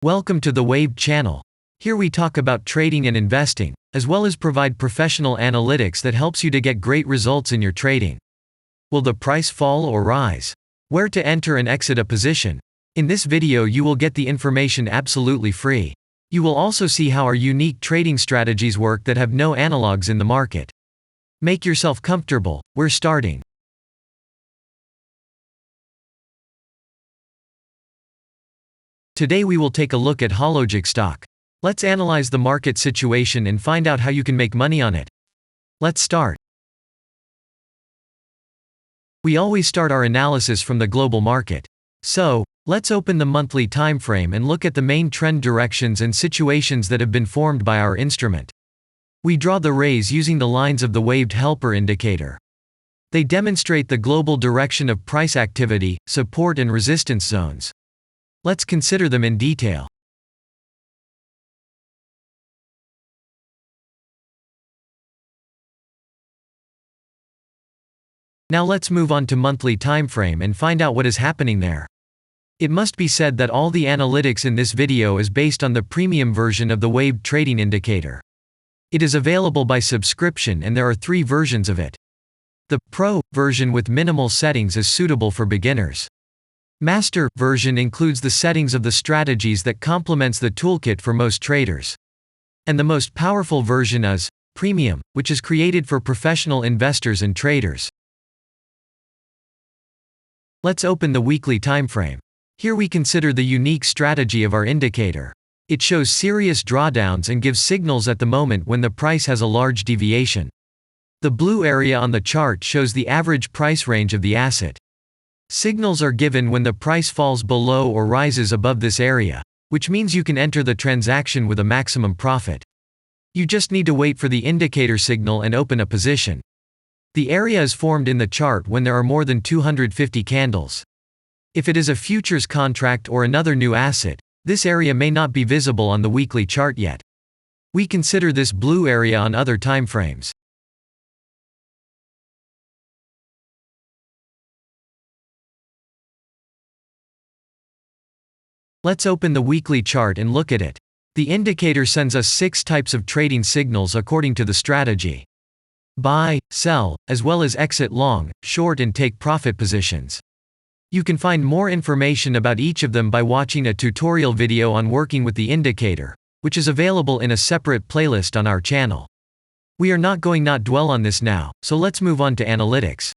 Welcome to the Waved channel. Here we talk about trading and investing, as well as provide professional analytics that helps you to get great results in your trading. Will the price fall or rise? Where to enter and exit a position? In this video you will get the information absolutely free. You will also see how our unique trading strategies work that have no analogs in the market. Make yourself comfortable, we're starting. Today we will take a look at Hologic stock. Let's analyze the market situation and find out how you can make money on it. Let's start. We always start our analysis from the global market. So, let's open the monthly time frame and look at the main trend directions and situations that have been formed by our instrument. We draw the rays using the lines of the waved helper indicator. They demonstrate the global direction of price activity, support and resistance zones. Let's consider them in detail. Now let's move on to monthly time frame and find out what is happening there. It must be said that all the analytics in this video is based on the premium version of the waved trading indicator. It is available by subscription and there are 3 versions of it. The Pro version with minimal settings is suitable for beginners. Master version includes the settings of the strategies that complements the toolkit for most traders. And the most powerful version is Premium, which is created for professional investors and traders. Let's open the weekly time frame. Here we consider the unique strategy of our indicator. It shows serious drawdowns and gives signals at the moment when the price has a large deviation. The blue area on the chart shows the average price range of the asset. Signals are given when the price falls below or rises above this area, which means you can enter the transaction with a maximum profit. You just need to wait for the indicator signal and open a position. The area is formed in the chart when there are more than 250 candles. If it is a futures contract or another new asset, this area may not be visible on the weekly chart yet. We consider this blue area on other time frames. Let's open the weekly chart and look at it. The indicator sends us 6 types of trading signals according to the strategy. Buy, sell, as well as exit long, short and take profit positions. You can find more information about each of them by watching a tutorial video on working with the indicator, which is available in a separate playlist on our channel. We are not going to dwell on this now, so let's move on to analytics.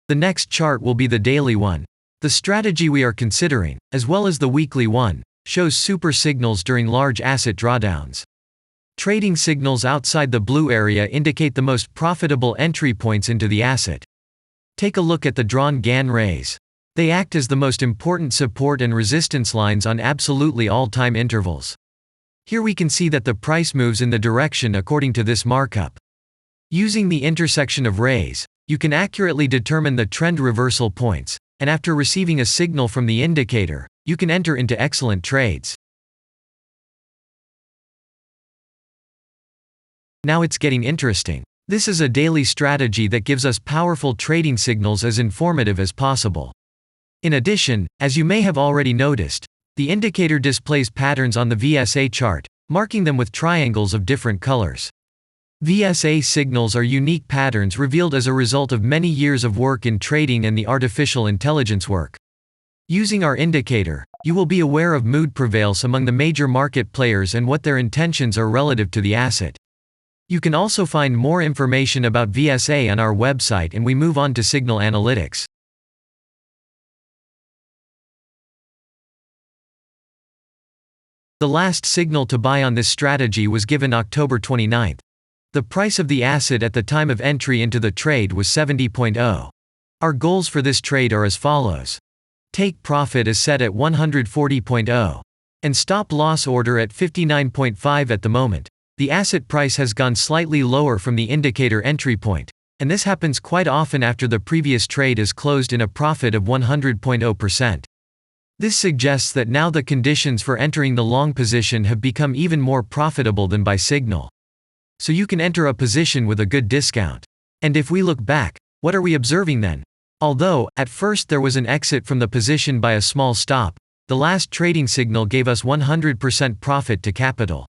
The next chart will be the daily one. The strategy we are considering, as well as the weekly one, shows super signals during large asset drawdowns. Trading signals outside the blue area indicate the most profitable entry points into the asset. Take a look at the drawn Gann rays. They act as the most important support and resistance lines on absolutely all time intervals. Here we can see that the price moves in the direction according to this markup. Using the intersection of rays, you can accurately determine the trend reversal points, and after receiving a signal from the indicator, you can enter into excellent trades. Now it's getting interesting. This is a daily strategy that gives us powerful trading signals as informative as possible. In addition, as you may have already noticed, the indicator displays patterns on the VSA chart, marking them with triangles of different colors. VSA signals are unique patterns revealed as a result of many years of work in trading and the artificial intelligence work. Using our indicator, you will be aware of mood prevails among the major market players and what their intentions are relative to the asset. You can also find more information about VSA on our website, and we move on to signal analytics. The last signal to buy on this strategy was given October 29th. The price of the asset at the time of entry into the trade was 70.0. Our goals for this trade are as follows. Take profit is set at 140.0. And stop loss order at 59.5 at the moment. The asset price has gone slightly lower from the indicator entry point, and this happens quite often after the previous trade is closed in a profit of 100.0%. This suggests that now the conditions for entering the long position have become even more profitable than by signal. So you can enter a position with a good discount. And if we look back, what are we observing then? Although, at first there was an exit from the position by a small stop, the last trading signal gave us 100% profit to capital.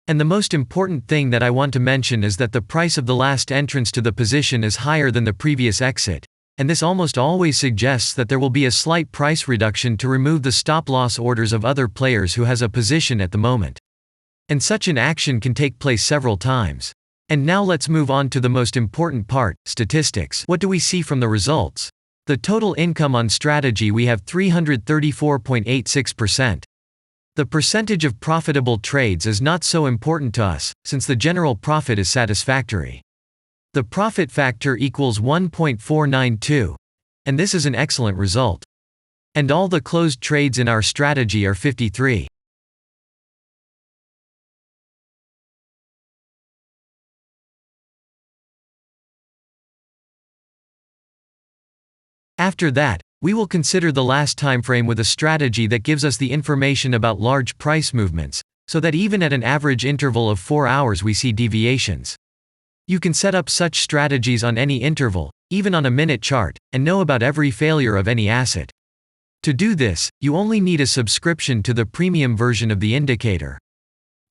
And the most important thing that I want to mention is that the price of the last entrance to the position is higher than the previous exit, and this almost always suggests that there will be a slight price reduction to remove the stop-loss orders of other players who has a position at the moment. And such an action can take place several times. And now let's move on to the most important part, statistics. What do we see from the results? The total income on strategy, we have 334.86%. The percentage of profitable trades is not so important to us, since the general profit is satisfactory. The profit factor equals 1.492, and this is an excellent result. And all the closed trades in our strategy are 53. After that, we will consider the last time frame with a strategy that gives us the information about large price movements, so that even at an average interval of 4 hours we see deviations. You can set up such strategies on any interval, even on a minute chart, and know about every failure of any asset. To do this, you only need a subscription to the premium version of the indicator.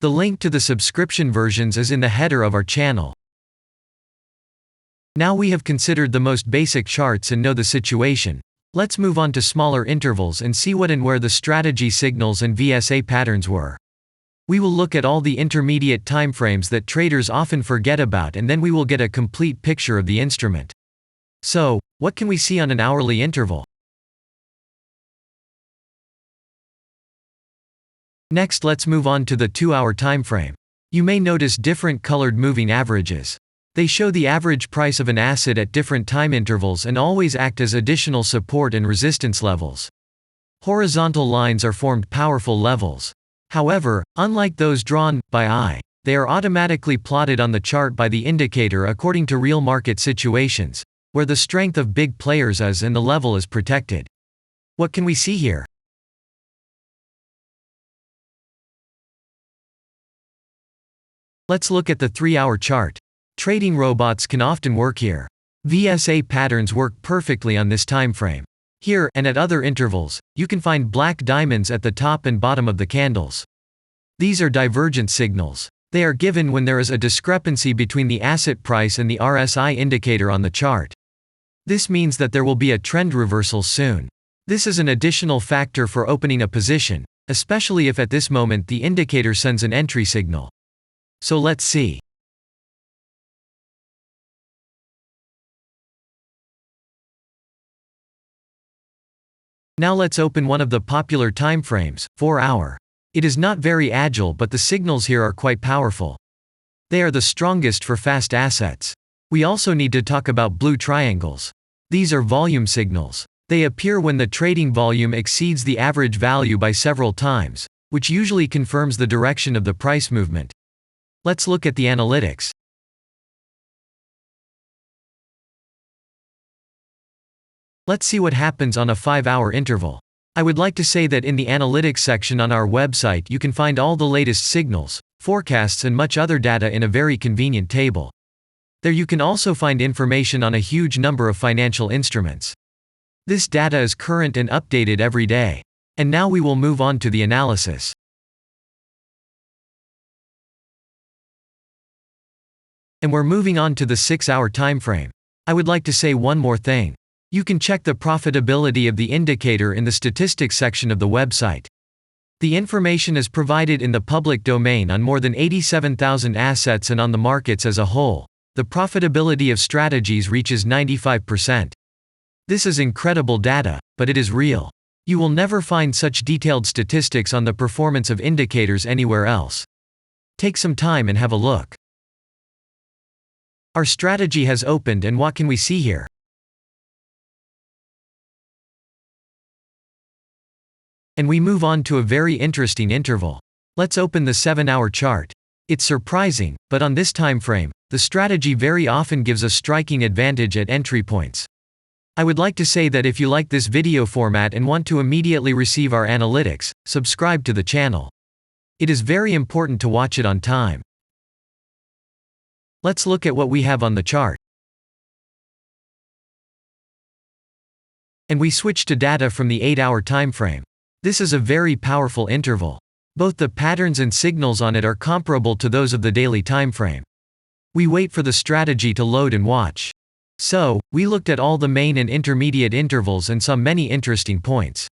The link to the subscription versions is in the header of our channel. Now we have considered the most basic charts and know the situation. Let's move on to smaller intervals and see what and where the strategy signals and VSA patterns were. We will look at all the intermediate timeframes that traders often forget about, and then we will get a complete picture of the instrument. So, what can we see on an hourly interval? Next, let's move on to the 2-hour timeframe. You may notice different colored moving averages. They show the average price of an asset at different time intervals and always act as additional support and resistance levels. Horizontal lines are formed powerful levels. However, unlike those drawn by eye, they are automatically plotted on the chart by the indicator according to real market situations, where the strength of big players is and the level is protected. What can we see here? Let's look at the 3-hour chart. Trading robots can often work here. VSA patterns work perfectly on this time frame. Here, and at other intervals, you can find black diamonds at the top and bottom of the candles. These are divergent signals. They are given when there is a discrepancy between the asset price and the RSI indicator on the chart. This means that there will be a trend reversal soon. This is an additional factor for opening a position, especially if at this moment the indicator sends an entry signal. So let's see. Now let's open one of the popular timeframes, 4-hour. It is not very agile, but the signals here are quite powerful. They are the strongest for fast assets. We also need to talk about blue triangles. These are volume signals. They appear when the trading volume exceeds the average value by several times, which usually confirms the direction of the price movement. Let's look at the analytics. Let's see what happens on a 5-hour interval. I would like to say that in the analytics section on our website you can find all the latest signals, forecasts and much other data in a very convenient table. There you can also find information on a huge number of financial instruments. This data is current and updated every day. And now we will move on to the analysis. And we're moving on to the 6-hour timeframe. I would like to say one more thing. You can check the profitability of the indicator in the statistics section of the website. The information is provided in the public domain on more than 87,000 assets and on the markets as a whole. The profitability of strategies reaches 95%. This is incredible data, but it is real. You will never find such detailed statistics on the performance of indicators anywhere else. Take some time and have a look. Our strategy has opened, and what can we see here? And we move on to a very interesting interval. Let's open the 7-hour chart. It's surprising, but on this time frame, the strategy very often gives a striking advantage at entry points. I would like to say that if you like this video format and want to immediately receive our analytics, subscribe to the channel. It is very important to watch it on time. Let's look at what we have on the chart. And we switch to data from the 8-hour time frame. This is a very powerful interval. Both the patterns and signals on it are comparable to those of the daily timeframe. We wait for the strategy to load and watch. So, we looked at all the main and intermediate intervals and saw many interesting points.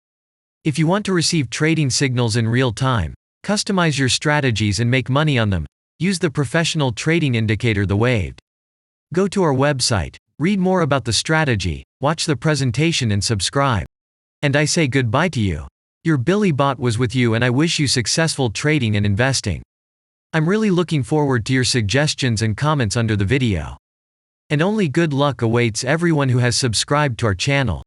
If you want to receive trading signals in real time, customize your strategies and make money on them, use the professional trading indicator The Waved. Go to our website, read more about the strategy, watch the presentation and subscribe. And I say goodbye to you. Your Billy Bot was with you and I wish you successful trading and investing. I'm really looking forward to your suggestions and comments under the video. And only good luck awaits everyone who has subscribed to our channel.